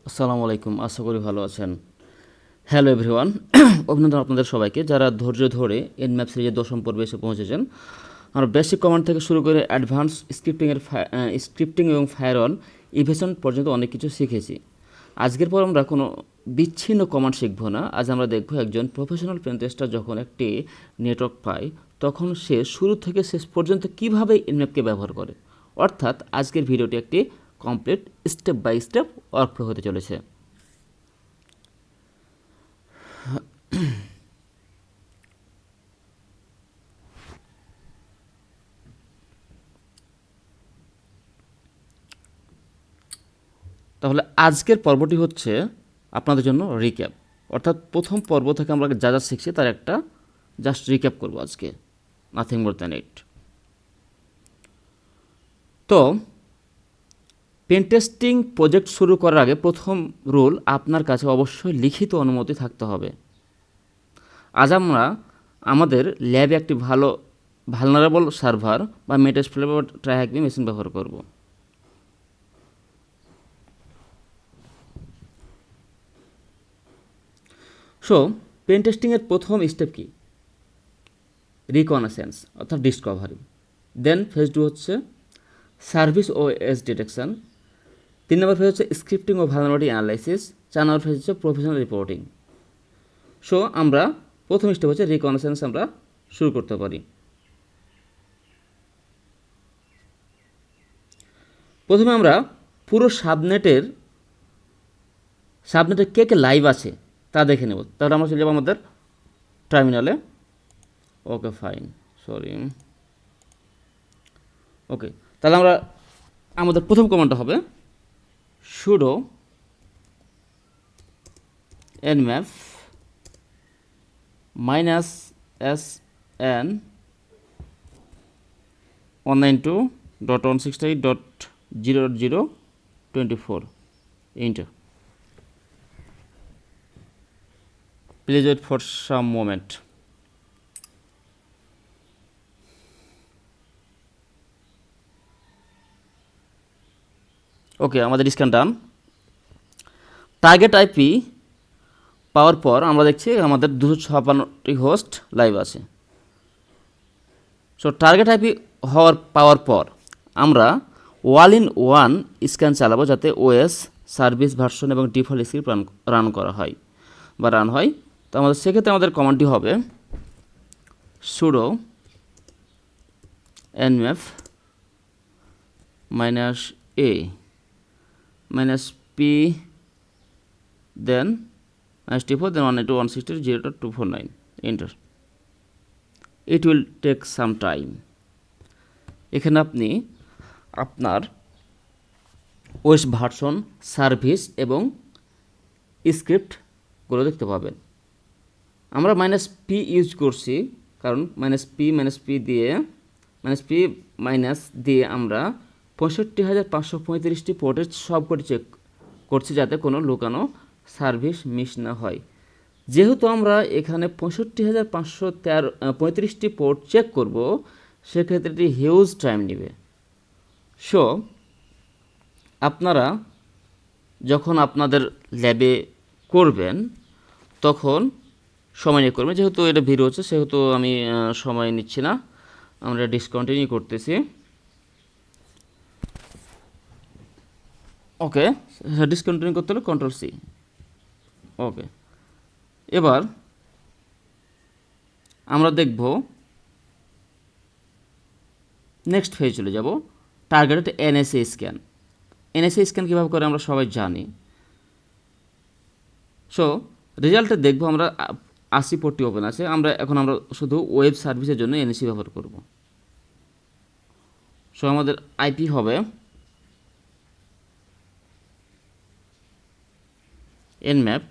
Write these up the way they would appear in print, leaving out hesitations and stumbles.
আসসালামু আলাইকুম, আশা করি ভালো আছেন। হ্যালো এভরিওয়ান, অভিনন্দন আপনাদের সবাইকে যারা ধৈর্য ধরে এনম্যাপ সিরিজের দশম পর্বে এসে পৌঁছেছেন। আমরা বেসিক কমান্ড থেকে শুরু করে অ্যাডভান্স স্ক্রিপ্টিং এবং ফায়ার অন ইভেশন পর্যন্ত অনেক কিছু শিখেছি। আজকের পর আমরা কোনো বিচ্ছিন্ন কমান্ড শিখব না। আজ আমরা দেখব একজন প্রফেশনাল পেনটেস্টার যখন একটি নেটওয়ার্ক পায় তখন সে শুরু থেকে শেষ পর্যন্ত কীভাবে এনম্যাপকে ব্যবহার করে। অর্থাৎ আজকের ভিডিওটি একটি complete step by step workflow হতে চলেছে। তাহলে আজকের পর্বটি হচ্ছে আপনাদের জন্য রিক্যাপ, অর্থাৎ প্রথম পর্ব থেকে আমরা যা যা শিখছি তার একটা জাস্ট রিক্যাপ করব আজকে, নাথিং মোর দ্যান ইট। তো পেন টেস্টিং প্রজেক্ট শুরু করার আগে প্রথম রুল, আপনার কাছে অবশ্যই লিখিত অনুমতি থাকতে হবে। আজ আমরা আমাদের ল্যাবে একটি ভালনারেবল সার্ভার বা মেটাস্প্লেয়ার বা ট্রাইহ্যাকবি মেশিন ব্যবহার করব। সো পেন টেস্টিংয়ের প্রথম স্টেপ কি? রিকনাসেন্স অর্থাৎ ডিসকভারি। দেন ফেজ 2 হচ্ছে সার্ভিস ও এস ডিটেকশন। 3 নম্বর ফেজ হচ্ছে স্ক্রিপ্টিং ও ভালনারিটি অ্যানালাইসিস। 4 নম্বর ফেজ হচ্ছে প্রফেশনাল রিপোর্টিং। সো আমরা প্রথম স্টেপ হচ্ছে রিকনাসেন্স আমরা শুরু করতে পারি। প্রথমে আমরা পুরো সাবনেটের কে কে লাইভ আছে তা দেখে নেব। তাহলে আমরা চলে যাবো আমাদের টার্মিনালে। Okay fine, sorry. ওকে, তাহলে আমরা আমাদের প্রথম কমান্ডটা হবে sudo nmap -sn 192.168.0.024 enter. Please wait for some moment. ওকে, আমাদের স্ক্যান ডান। টার্গেট আইপি পাওয়ার পর আমরা দেখছি আমাদের 256টি হোস্ট লাইভ আছে। সো টার্গেট আইপি পাওয়ার পর আমরা ওয়াল ইন ওয়ান স্ক্যান চালাবো যাতে ওএস সার্ভিস ভার্সন এবং ডিফল্ট স্ক্রিপ্ট রান করা হয় বা রান হয়। তো আমাদের সেক্ষেত্রে আমাদের কমান্ডটি হবে sudo nmap -a -p then -t4 then 192.168.0.249 enter. It will take some time. এখানে আপনি আপনার ওএস ভার্সন, সার্ভিস এবং স্ক্রিপ্টগুলো দেখতে পাবেন। আমরা -p ইউজ করছি কারণ -p দিয়ে আমরা 65,535টি পোর্টের সবকটি চেক করছি যাতে কোনো লুকানো সার্ভিস মিস না হয়। যেহেতু আমরা এখানে 65,535টি পোর্ট চেক করব, সেক্ষেত্রে এটি হিউজ টাইম নেবে। সো আপনারা যখন আপনাদের ল্যাবে করবেন তখন সময় নিয়ে করবেন। যেহেতু এটা ভিড় হচ্ছে সেহেতু আমি সময় নিচ্ছি না, আমরা ডিসকন্টিনিউ করতেছি। ওকে, ডিসকন্টিনিউ করতে হলে কন্ট্রোল সি। ওকে, এবার আমরা দেখব নেক্সট ফেজ চলে যাব targeted NSA scan. NSA scan কীভাবে করে আমরা সবাই জানি। সো রেজাল্টে দেখব আমরা 80 পোর্টটি ওপেন আছে। আমরা শুধু ওয়েব সার্ভিসের জন্য এনএসএ ব্যবহার করব। সো আমাদের আইপি হবে nmap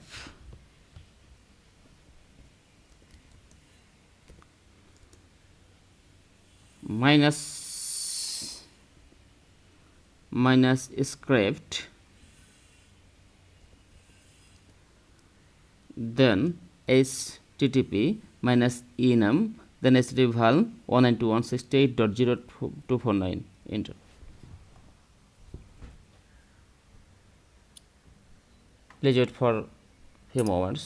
-script then http -enum then http val 192.168.0.249 enter. Please wait for few moments.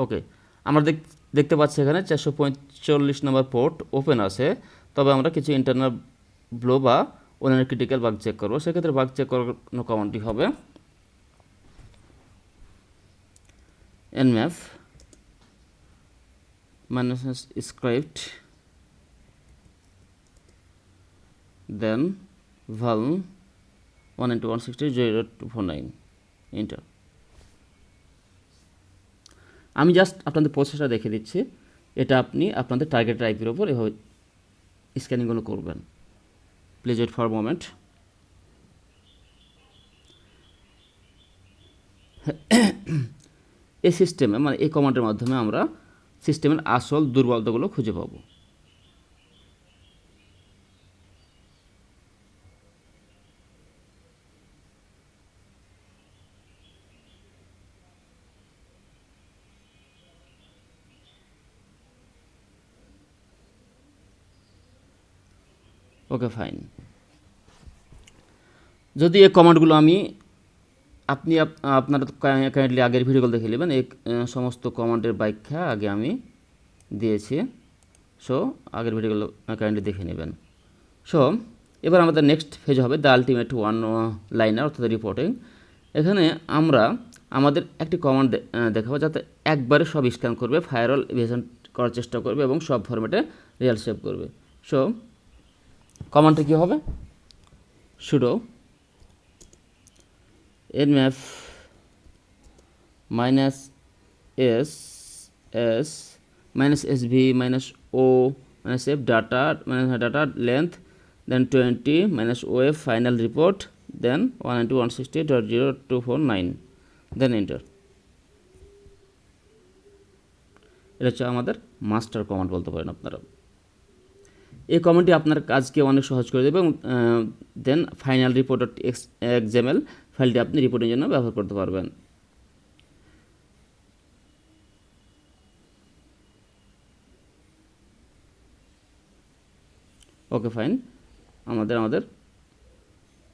ওকে, আমরা দেখতে পাচ্ছি এখানে 445 নম্বর পোর্ট ওপেন আছে, তবে আমরা কিছু ইন্টারনাল ব্লো বা অন্যান্য ক্রিটিক্যাল বাগ চেক করবো। সেক্ষেত্রে বাগ চেক করার কমান্ডটি হবে nmap -script then val 192.168.0.249 enter. আমি জাস্ট আপনাদের প্রসেসটা দেখে দিচ্ছি, এটা আপনি আপনাদের টার্গেট আইপির ওপর এভাবে স্ক্যানিংগুলো করবেন। Please wait for moment. এই সিস্টেমে মানে এই কমান্ডের মাধ্যমে আমরা সিস্টেমের আসল দুর্বলতাগুলো খুঁজে পাবো। Okay fine. যদি এই কমান্ডগুলো আপনি আপনারা কাইন্ডলি আগের ভিডিওগুলো দেখে নেবেন, এই সমস্ত কমান্ডের ব্যাখ্যা আগে আমি দিয়েছি। সো আগের ভিডিওগুলো কাইন্ডলি দেখে নেবেন। সো এবার আমাদের নেক্সট ফেজ হবে দ্য আলটিমেট ওয়ান লাইনার অর্থাৎ রিপোর্টিং। এখানে আমরা আমাদের একটি কমান্ড দেখাবো যাতে একবারে সব স্ক্যান করবে, ফায়ারওয়াল ইভেশন করার চেষ্টা করবে এবং সব ফরম্যাটে রেজাল্ট সেভ করবে। সো কমান্ডটা কী হবে? sudo nmap -s s -sv -o -f data length then 20 -of final report then 192.168.0.249 then enter। এটা হচ্ছে আমাদের মাস্টার কমান্ড বলতে পারেন আপনারা। এই কমান্ডটি আপনার কাজকে অনেক সহজ করে দেবে এবং দেন ফাইনাল রিপোর্ট XML ফাইলটি আপনি রিপোর্টের জন্য ব্যবহার করতে পারবেন। ওকে ফাইন, আমাদের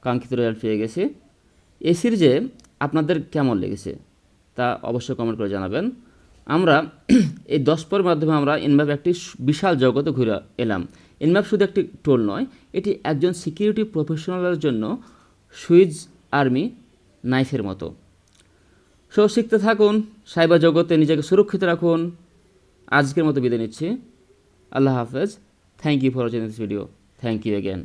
কাঙ্ক্ষিত রেজাল্ট পেয়ে গেছি। এই সিরিজে আপনাদের কেমন লেগেছে তা অবশ্যই কমেন্ট করে জানাবেন। আমরা এই 10 পর্বের মাধ্যমে আমরা এনম্যাপ একটি বিশাল জগতে ঘুরে এলাম। এনম্যাপ শুধু একটি টুল নয়, এটি একজন সিকিউরিটি প্রফেশনালের জন্য সুইজ আর্মি নাইফের মতো। সো শিখতে থাকুন, সাইবার জগতে নিজেকে সুরক্ষিত রাখুন। আজকের মতো বিদায় নিচ্ছি। আল্লাহ হাফেজ। Thank you for watching this video. Thank you again.